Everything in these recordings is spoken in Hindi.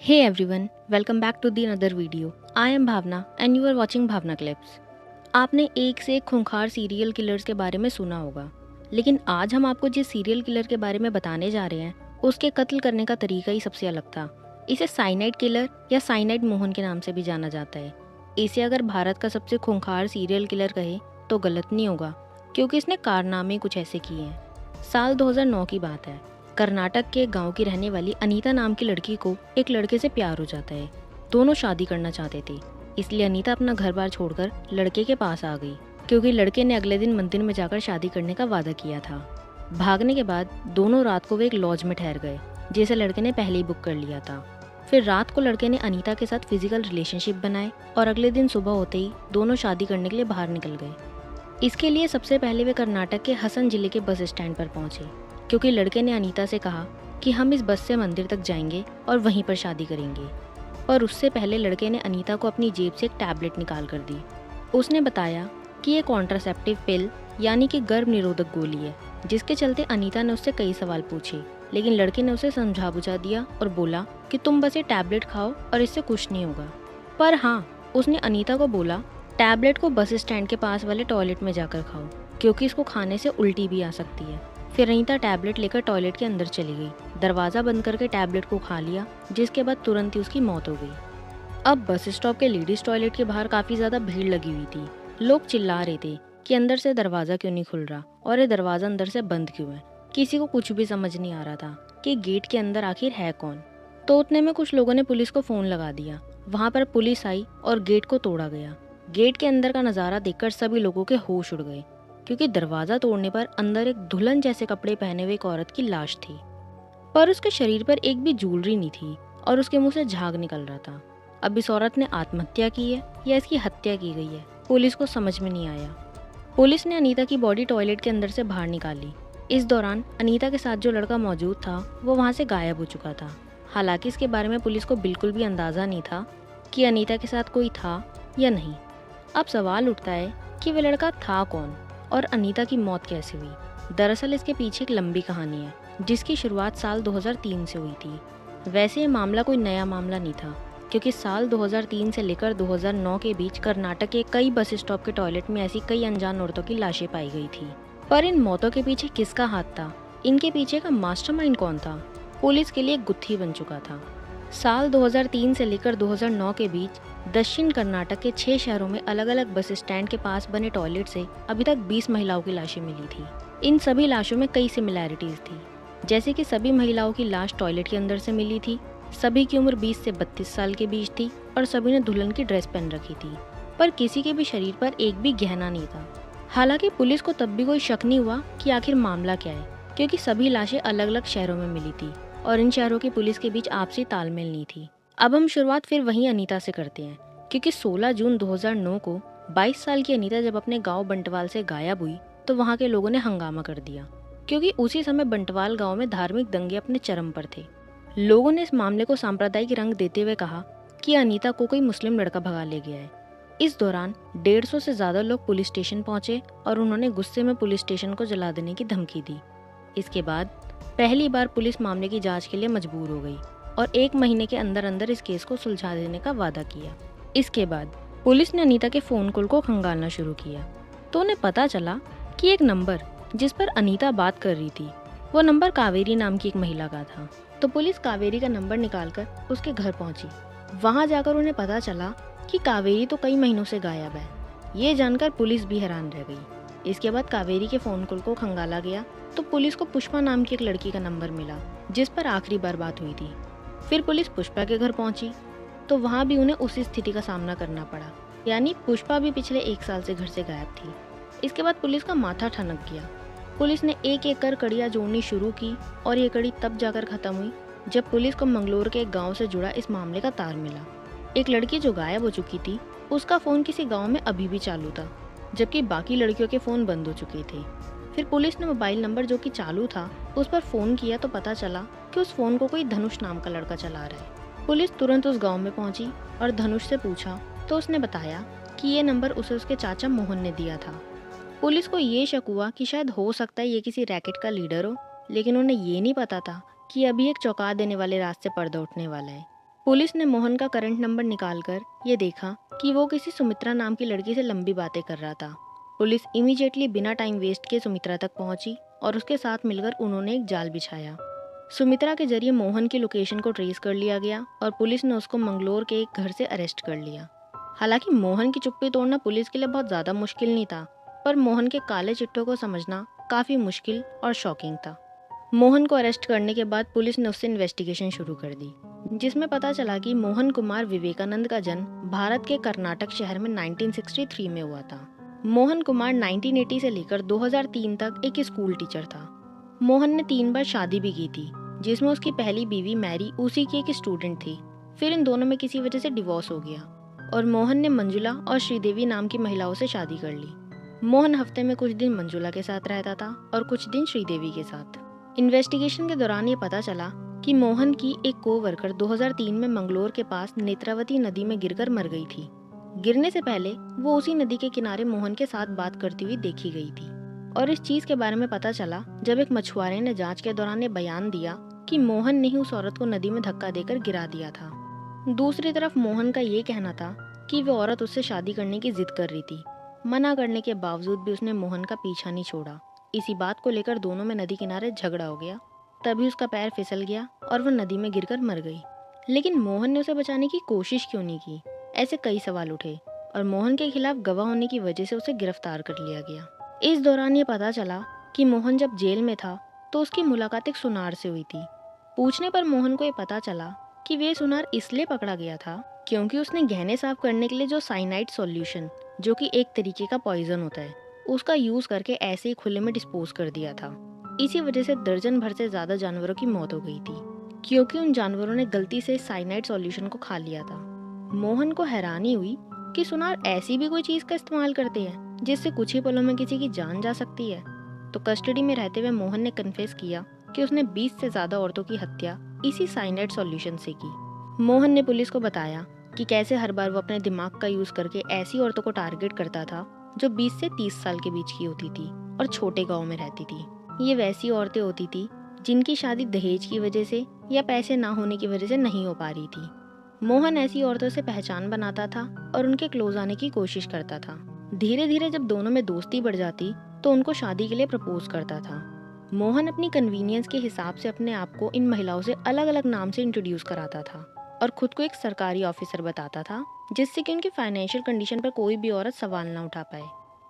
Hey everyone, welcome back to the another video. I am Bhavna and you are watching Bhavna clips. आपने एक से एक खूंखार सीरियल किलर्स के बारे में सुना होगा, लेकिन आज हम आपको जिस सीरियल किलर के बारे में बताने जा रहे हैं, उसके कत्ल करने का तरीका ही सबसे अलग था। इसे साइनाइड किलर या साइनाइड मोहन के नाम से भी जाना जाता है। इसे अगर भारत का सबसे खूंखार सीरियल किलर कहे तो गलत नहीं होगा, क्योंकि इसने कारनामे कुछ ऐसे किए हैं। साल 2009 की बात है। कर्नाटक के गांव की रहने वाली अनीता नाम की लड़की को एक लड़के से प्यार हो जाता है। दोनों शादी करना चाहते थे, इसलिए अनीता अपना घर बार छोड़कर लड़के के पास आ गई, क्योंकि लड़के ने अगले दिन मंदिर में जाकर शादी करने का वादा किया था। भागने के बाद दोनों रात को वे एक लॉज में ठहर गए, जिसे लड़के ने पहले ही बुक कर लिया था। फिर रात को लड़के ने अनीता के साथ फिजिकल रिलेशनशिप बनाए और अगले दिन सुबह होते ही दोनों शादी करने के लिए बाहर निकल गए। इसके लिए सबसे पहले वे कर्नाटक के हसन जिले के बस स्टैंड पर पहुंचे, क्योंकि लड़के ने अनीता से कहा कि हम इस बस से मंदिर तक जाएंगे और वहीं पर शादी करेंगे। पर उससे पहले लड़के ने अनीता को अपनी जेब से एक टैबलेट निकाल कर दी। उसने बताया कि ये कॉन्ट्रासेप्टिव पिल यानी कि गर्भ निरोधक गोली है, जिसके चलते अनीता ने उससे कई सवाल पूछे, लेकिन लड़के ने उसे समझा बुझा दिया और बोला कि तुम बस ये टैबलेट खाओ और इससे कुछ नहीं होगा। पर हाँ, उसने अनीता को बोला टैबलेट को बस स्टैंड के पास वाले टॉयलेट में जाकर खाओ, क्योंकि इसको खाने से उल्टी भी आ सकती है। फिर अनीता टैबलेट लेकर टॉयलेट के अंदर चली गई, दरवाज़ा बंद करके टैबलेट को खा लिया, जिसके बाद तुरंत ही उसकी मौत हो गई। अब बस स्टॉप के लेडीज टॉयलेट के बाहर काफ़ी ज़्यादा भीड़ लगी हुई थी। लोग चिल्ला रहे थे कि अंदर से दरवाज़ा क्यों नहीं खुल रहा और ये दरवाज़ा अंदर से बंद क्यों है। किसी को कुछ भी समझ नहीं आ रहा था कि गेट के अंदर आखिर है कौन। तो उतने में कुछ लोगों ने पुलिस को फ़ोन लगा दिया। वहाँ पर पुलिस आई और गेट को तोड़ा गया। गेट के अंदर का नज़ारा देखकर सभी लोगों के होश उड़ गए, क्योंकि दरवाज़ा तोड़ने पर अंदर एक दुल्हन जैसे कपड़े पहने हुए एक औरत की लाश थी। पर उसके शरीर पर एक भी ज्वेलरी नहीं थी और उसके मुंह से झाग निकल रहा था। अब इस औरत ने आत्महत्या की है या इसकी हत्या की गई है, पुलिस को समझ में नहीं आया। पुलिस ने अनीता की बॉडी टॉयलेट के अंदर से बाहर निकाली। इस दौरान अनीता के साथ जो लड़का मौजूद था वो वहाँ से गायब हो चुका था। हालांकि इसके बारे में पुलिस को बिल्कुल भी अंदाज़ा नहीं था कि अनीता के साथ कोई था या नहीं। अब सवाल उठता है कि वह लड़का था कौन और अनीता की मौत कैसे हुई। दरअसल इसके पीछे एक लंबी कहानी है, जिसकी शुरुआत साल 2003 से हुई थी। वैसे ये मामला कोई नया मामला नहीं था, क्योंकि साल 2003 से लेकर 2009 के बीच कर्नाटक के कई बस स्टॉप के टॉयलेट में ऐसी कई अनजान औरतों की लाशें पाई गई थी। पर इन मौतों के पीछे किसका हाथ था, इनके पीछे का मास्टरमाइंड कौन था, पुलिस के लिए एक गुत्थी बन चुका था। साल 2003 से लेकर 2009 के बीच दक्षिण कर्नाटक के 6 शहरों में अलग अलग बस स्टैंड के पास बने टॉयलेट से अभी तक 20 महिलाओं की लाशें मिली थी। इन सभी लाशों में कई सिमिलैरिटीज थी, जैसे कि सभी महिलाओं की लाश टॉयलेट के अंदर से मिली थी, सभी की उम्र 20 से 32 साल के बीच थी और सभी ने दुल्हन की ड्रेस पहन रखी थी। पर किसी के भी शरीर पर एक भी गहना नहीं था। हालांकि पुलिस को तब भी कोई शक नहीं हुआ कि आखिर मामला क्या है, क्योंकि सभी लाशें अलग अलग शहरों में मिली थी और इन शहरों की पुलिस के बीच आपसी तालमेल नहीं थी। अब हम शुरुआत फिर वहीं अनीता से करते हैं, क्योंकि 16 जून 2009 को 22 साल की अनीता जब अपने गांव बंटवाल से गायब हुई तो वहां के लोगों ने हंगामा कर दिया, क्योंकि उसी समय बंटवाल गांव में धार्मिक दंगे अपने चरम पर थे। लोगों ने इस मामले को सांप्रदायिक रंग देते हुए कहा कि अनीता को कोई मुस्लिम लड़का भगा ले गया है। इस दौरान 150 से ज्यादा लोग पुलिस स्टेशन पहुंचे और उन्होंने गुस्से में पुलिस स्टेशन को जला देने की धमकी दी। इसके बाद पहली बार पुलिस मामले की जांच के लिए मजबूर हो गई और 1 महीने के अंदर अंदर इस केस को सुलझा देने का वादा किया। इसके बाद पुलिस ने अनीता के फोन कॉल को खंगालना शुरू किया, तो उन्हें पता चला कि एक नंबर जिस पर अनीता बात कर रही थी वो नंबर कावेरी नाम की एक महिला का था। तो पुलिस कावेरी का नंबर निकालकर उसके घर पहुंची। वहां जाकर उन्हें पता चला कि कावेरी तो कई महीनों से गायब है। ये जानकर पुलिस भी हैरान रह गई। इसके बाद कावेरी के फोन कॉल को खंगाला गया तो पुलिस को पुष्पा नाम की एक लड़की का नंबर मिला, जिस पर आखिरी बार बात हुई थी। फिर पुलिस पुष्पा के घर पहुंची तो वहां भी उन्हें उसी स्थिति का सामना करना पड़ा, यानी पुष्पा भी पिछले 1 साल से घर से गायब थी। इसके बाद पुलिस का माथा ठनक गया। पुलिस ने एक एक कर कड़ियाँ जोड़नी शुरू की और ये कड़ी तब जाकर खत्म हुई जब पुलिस को मंगलोर के एक गांव से जुड़ा इस मामले का तार मिला। एक लड़की जो गायब हो चुकी थी उसका फोन किसी गांव में अभी भी चालू था, जबकि बाकी लड़कियों के फोन बंद हो चुके थे। फिर पुलिस ने मोबाइल नंबर जो कि चालू था उस पर फोन किया तो पता चला कि उस फोन को कोई धनुष नाम का लड़का चला रहा है। पुलिस तुरंत उस गाँव में पहुंची और धनुष से पूछा तो उसने बताया कि ये नंबर उसे उसके चाचा मोहन ने दिया था। पुलिस को ये शक हुआ कि शायद हो सकता है ये किसी रैकेट का लीडर हो, लेकिन उन्हें ये नहीं पता था कि अभी एक चौंका देने वाले रास्ते पर्दा उठने वाला है। पुलिस ने मोहन का करंट नंबर निकालकर ये देखा कि वो किसी सुमित्रा नाम की लड़की से लंबी बातें कर रहा था। पुलिस इमीडिएटली बिना टाइम वेस्ट के सुमित्रा तक पहुंची और उसके साथ मिलकर उन्होंने एक जाल बिछाया। सुमित्रा के जरिए मोहन की लोकेशन को ट्रेस कर लिया गया और पुलिस ने उसको मंगलोर के एक घर से अरेस्ट कर लिया। हालांकि मोहन की चुप्पी तोड़ना पुलिस के लिए बहुत ज़्यादा मुश्किल नहीं था, पर मोहन के काले चिट्ठों को समझना काफ़ी मुश्किल और शॉकिंग था। मोहन को अरेस्ट करने के बाद पुलिस ने उससे इन्वेस्टिगेशन शुरू कर दी, जिसमें पता चला कि मोहन कुमार विवेकानंद का जन्म भारत के कर्नाटक शहर में 1963 में हुआ था। मोहन कुमार 1980 से लेकर 2003 तक एक स्कूल टीचर था। मोहन ने 3 बार शादी भी की थी, जिसमें उसकी पहली बीवी मैरी उसी की एक स्टूडेंट थी। फिर इन दोनों में किसी वजह से डिवोर्स हो गया और मोहन ने मंजुला और श्रीदेवी नाम की महिलाओं से शादी कर ली। मोहन हफ्ते में कुछ दिन मंजुला के साथ रहता था और कुछ दिन श्रीदेवी के साथ। इन्वेस्टिगेशन के दौरान ये पता चला कि मोहन की एक कोवर्कर 2003 में मंगलोर के पास नेत्रावती नदी में गिरकर मर गई थी। गिरने से पहले वो उसी नदी के किनारे मोहन के साथ बात करती हुई देखी गई थी और इस चीज के बारे में पता चला जब एक मछुआरे ने जांच के दौरान ये बयान दिया कि मोहन ने ही उस औरत को नदी में धक्का देकर गिरा दिया था। दूसरी तरफ मोहन का ये कहना था कि वो औरत उससे शादी करने की जिद कर रही थी। मना करने के बावजूद भी उसने मोहन का पीछा नहीं छोड़ा। इसी बात को लेकर दोनों में नदी किनारे झगड़ा हो गया। तभी उसका पैर फिसल गया और वह नदी में गिरकर मर गई। लेकिन मोहन ने उसे बचाने की कोशिश क्यों नहीं की? ऐसे कई सवाल उठे और मोहन के खिलाफ गवाह होने की वजह से उसे गिरफ्तार कर लिया गया। इस दौरान ये पता चला कि मोहन जब जेल में था तो उसकी मुलाकात एक सुनार से हुई थी। पूछने पर मोहन को ये पता चला कि वे सुनार इसलिए पकड़ा गया था क्योंकि उसने गहने साफ करने के लिए जो साइनाइड सॉल्यूशन, जो कि एक तरीके का पॉइजन होता है, उसका यूज करके ऐसे ही खुले में डिस्पोज कर दिया था। इसी वजह से दर्जन भर से ज्यादा जानवरों की मौत हो गई थी क्योंकि उन जानवरों ने गलती से साइनाइड सॉल्यूशन को खा लिया था। मोहन को हैरानी हुई कि सुनार ऐसी भी कोई चीज का इस्तेमाल करते हैं जिससे कुछ ही पलों में किसी की जान जा सकती है। तो कस्टडी में रहते हुए मोहन ने कन्फेस किया कि उसने 20 से ज्यादा औरतों की हत्या इसी साइनाइड सॉल्यूशन से की। मोहन ने पुलिस को बताया कि कैसे हर बार वो अपने दिमाग का यूज करके ऐसी औरतों को टारगेट करता था जो 20 से 30 साल के बीच की होती थी और छोटे गांव में रहती थी। ये वैसी औरतें होती थी जिनकी शादी दहेज की वजह से या पैसे ना होने की वजह से नहीं हो पा रही थी। मोहन ऐसी औरतों से पहचान बनाता था और उनके क्लोज आने की कोशिश करता था। धीरे धीरे जब दोनों में दोस्ती बढ़ जाती तो उनको शादी के लिए प्रपोज करता था। मोहन अपनी कन्वीनियंस के हिसाब से अपने आप को इन महिलाओं से अलग अलग नाम से इंट्रोड्यूस कराता था और खुद को एक सरकारी ऑफिसर बताता था, जिससे कि उनकी फाइनेंशियल कंडीशन पर कोई भी औरत सवाल ना उठा पाए।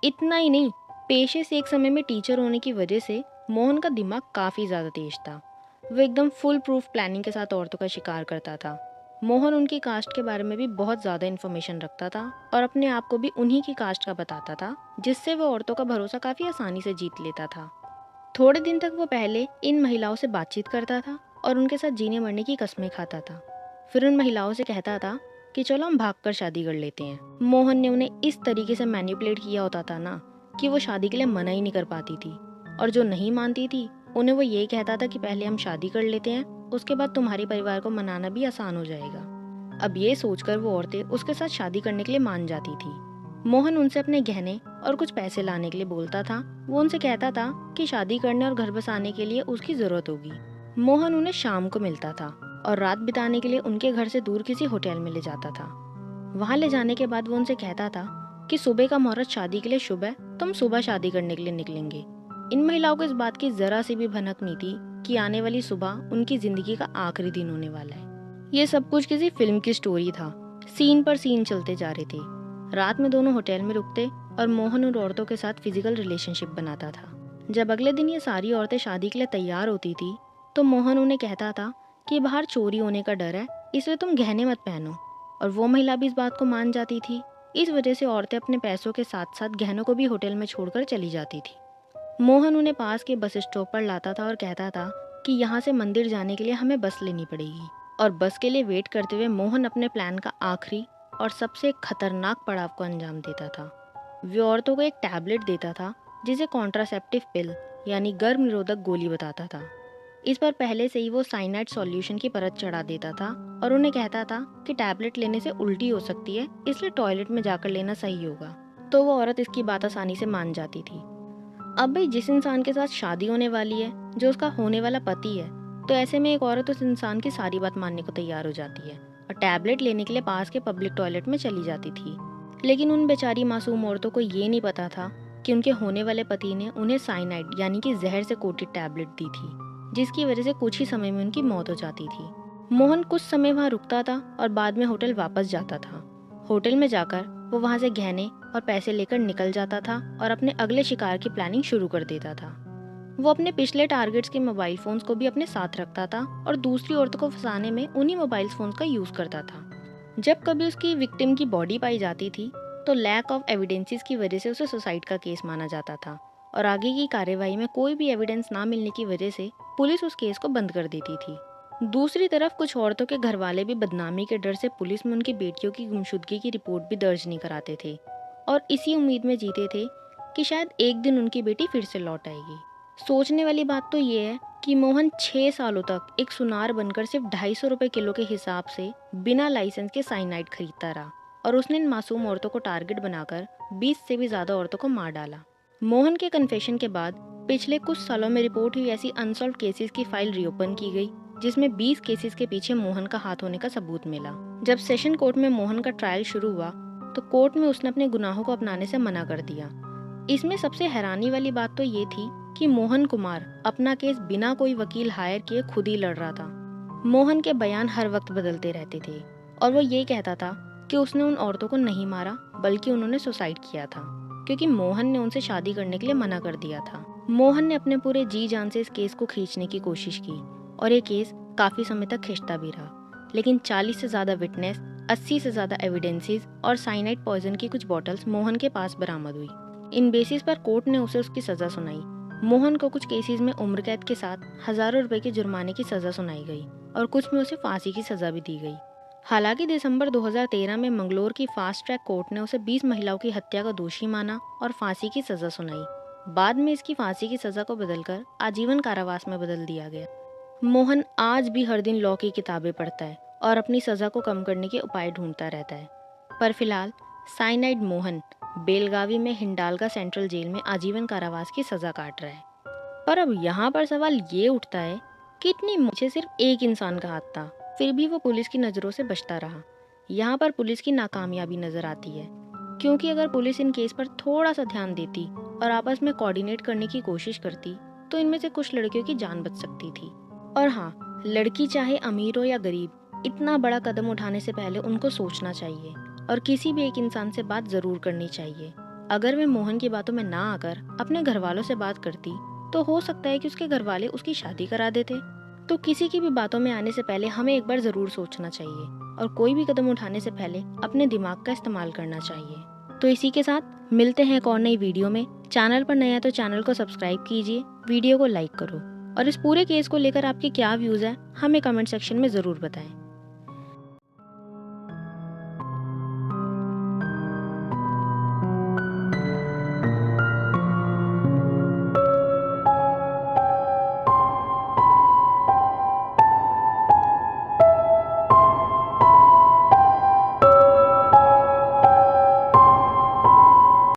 इतना ही नहीं, पेशे से एक समय में टीचर होने की वजह से मोहन का दिमाग काफी ज्यादा तेज था। वो एकदम फुल प्रूफ प्लानिंग के साथ औरतों का शिकार करता था। मोहन उनकी कास्ट के बारे में भी बहुत ज़्यादा इन्फॉर्मेशन रखता था और अपने आप को भी उन्हीं की कास्ट का बताता था, जिससे वो औरतों का भरोसा काफ़ी आसानी से जीत लेता था। थोड़े दिन तक वो पहले इन महिलाओं से बातचीत करता था और उनके साथ जीने मरने की कस्में खाता था। फिर उन महिलाओं से कहता था कि चलो हम भागकर शादी कर लेते हैं। मोहन ने उन्हें इस तरीके से मैनिपुलेट किया होता था ना कि वो शादी के लिए मना ही नहीं कर पाती थी, और जो नहीं मानती थी उन्हें वो यही कहता था कि पहले हम शादी कर लेते हैं, उसके बाद तुम्हारे परिवार को मनाना भी आसान हो जाएगा। अब ये सोचकर वो औरतें उसके साथ शादी करने के लिए मान जाती थी। मोहन उनसे अपने गहने और कुछ पैसे लाने के लिए बोलता था। वो उनसे कहता था कि शादी करने और घर बसाने के लिए उसकी जरूरत होगी। मोहन उन्हें शाम को मिलता था और रात बिताने के लिए उनके घर से दूर किसी होटल में ले जाता था। वहां ले जाने के बाद वो उनसे कहता था कि सुबह का मुहूर्त शादी के लिए शुभ है, तो हम सुबह शादी करने के लिए निकलेंगे। इन महिलाओं को इस बात की जरा सी भी भनक नहीं थी कि आने वाली सुबह उनकी जिंदगी का आखिरी दिन होने वाला है। ये सब कुछ किसी फिल्म की स्टोरी था। सीन पर सीन चलते जा रहे थे। रात में दोनों होटल में रुकते और मोहन उन औरतों के साथ फिजिकल रिलेशनशिप बनाता था। जब अगले दिन ये सारी औरतें शादी के लिए तैयार होती थी तो मोहन उन्हें कहता था कि बाहर चोरी होने का डर है, इसलिए तुम गहने मत पहनो, और वो महिला भी इस बात को मान जाती थी। इस वजह से औरतें अपने पैसों के साथ साथ गहनों को भी होटल में छोड़कर चली जाती थी। मोहन उन्हें पास के बस स्टॉप पर लाता था और कहता था कि यहाँ से मंदिर जाने के लिए हमें बस लेनी पड़ेगी, और बस के लिए वेट करते हुए मोहन अपने प्लान का आखिरी और सबसे खतरनाक पड़ाव को अंजाम देता था। वो औरतों को एक टैबलेट देता था जिसे कॉन्ट्रासेप्टिव पिल यानी गर्भ निरोधक गोली बताता था। इस पर पहले से ही वो साइनाइड सॉल्यूशन की परत चढ़ा देता था और उन्हें कहता था कि टैबलेट लेने से उल्टी हो सकती है, इसलिए टॉयलेट में जाकर लेना सही होगा। तो वो औरत इसकी बात आसानी से मान जाती थी। अब भाई जिस इंसान के साथ शादी होने वाली है, जो उसका होने वाला पति है, तो ऐसे में एक औरत उस इंसान की सारी बात मानने को तैयार हो जाती है और और टैबलेट लेने के लिए पास के पब्लिक टॉयलेट में चली जाती थी। लेकिन उन बेचारी मासूम औरतों को ये नहीं पता था कि उनके होने वाले पति ने उन्हें साइनाइड यानी कि जहर से कोटेड टैबलेट दी थी, जिसकी वजह से कुछ ही समय में उनकी मौत हो जाती थी। मोहन कुछ समय वहाँ रुकता था और बाद में होटल वापस जाता था। होटल में जाकर वो वहाँ से गहने और पैसे लेकर निकल जाता था और अपने अगले शिकार की प्लानिंग शुरू कर देता था। वो अपने पिछले टारगेट्स के मोबाइल फोन्स को भी अपने साथ रखता था और दूसरी औरतों को फंसाने में उन्हीं मोबाइल फोन्स का यूज करता था। जब कभी उसकी विक्टिम की बॉडी पाई जाती थी तो लैक ऑफ एविडेंसेस की वजह से उसे सुसाइड का केस माना जाता था और आगे की कार्यवाही में कोई भी एविडेंस ना मिलने की वजह से पुलिस उस केस को बंद कर देती थी। दूसरी तरफ कुछ औरतों के घर वाले भी बदनामी के डर से पुलिस में उनकी बेटियों की गुमशुदगी की रिपोर्ट भी दर्ज नहीं कराते थे और इसी उम्मीद में जीते थे कि शायद एक दिन उनकी बेटी फिर से लौट आएगी। सोचने वाली बात तो ये है कि मोहन 6 सालों तक एक सुनार बनकर सिर्फ 250 रुपए किलो के हिसाब से बिना लाइसेंस के साइनाइड खरीदता रहा और उसने इन मासूम औरतों को टारगेट बनाकर 20 से भी ज्यादा औरतों को मार डाला। मोहन के कन्फेशन के बाद पिछले कुछ सालों में रिपोर्ट हुई ऐसी अनसॉल्व केसेस की फाइल रीओपन की गई, जिसमें 20 केसेस के पीछे मोहन का हाथ होने का सबूत मिला। जब सेशन कोर्ट में मोहन का ट्रायल शुरू हुआ तो कोर्ट में उसने अपने गुनाहों को अपनाने से मना कर दिया। इसमें सबसे हैरानी वाली बात तो ये थी कि मोहन कुमार अपना केस बिना कोई वकील हायर किए खुद ही लड़ रहा था। मोहन के बयान हर वक्त बदलते रहते थे और वो ये कहता था कि उसने उन औरतों को नहीं मारा बल्कि उन्होंने सुसाइड किया था, क्योंकि मोहन ने उनसे शादी करने के लिए मना कर दिया था। मोहन ने अपने पूरे जी जान से इस केस को खींचने की कोशिश की और ये केस काफी समय तक खिंचता भी रहा, लेकिन 40 से ज्यादा विटनेस, 80 से ज्यादा एविडेंसेस और साइनाइड पॉइजन की कुछ बॉटल्स मोहन के पास बरामद हुई। इन बेसिस पर कोर्ट ने उसे उसकी सजा सुनाई। मोहन को कुछ केसेस में उम्र कैद के साथ हजारों रुपए के जुर्माने की सजा सुनाई गई और कुछ में उसे फांसी की सजा भी दी गई। हालांकि दिसंबर 2013 में मंगलोर की फास्ट ट्रैक कोर्ट ने उसे 20 महिलाओं की हत्या का दोषी माना और फांसी की सजा सुनाई। बाद में इसकी फांसी की सजा को बदलकर आजीवन कारावास में बदल दिया गया। मोहन आज भी हर दिन लॉ की किताबें पढ़ता है और अपनी सजा को कम करने के उपाय ढूंढता रहता है। पर फिलहाल साइनाइड मोहन बेलगावी में हिंडालगा सेंट्रल जेल में आजीवन कारावास की सजा काट रहा है। पर अब यहाँ पर सवाल ये उठता है कि इतनी मुझे सिर्फ एक इंसान का हाथ था, फिर भी वो पुलिस की नज़रों से बचता रहा। यहाँ पर पुलिस की नाकामयाबी नजर आती है, क्योंकि अगर पुलिस इन केस पर थोड़ा सा ध्यान देती और आपस में कोऑर्डिनेट करने की कोशिश करती तो इनमें से कुछ लड़कियों की जान बच सकती थी। और हाँ, लड़की चाहे अमीर हो या गरीब, इतना बड़ा कदम उठाने से पहले उनको सोचना चाहिए और किसी भी एक इंसान से बात जरूर करनी चाहिए। अगर वे मोहन की बातों में ना आकर अपने घर वालों से बात करती तो हो सकता है कि उसके घर वाले उसकी शादी करा देते। तो किसी की भी बातों में आने से पहले हमें एक बार जरूर सोचना चाहिए और कोई भी कदम उठाने से पहले अपने दिमाग का इस्तेमाल करना चाहिए। तो इसी के साथ मिलते हैं एक और नई वीडियो में। चैनल पर नया है तो चैनल को सब्सक्राइब कीजिए, वीडियो को लाइक करो और इस पूरे केस को लेकर आपके क्या व्यूज है हमें कमेंट सेक्शन में जरूर बताएं।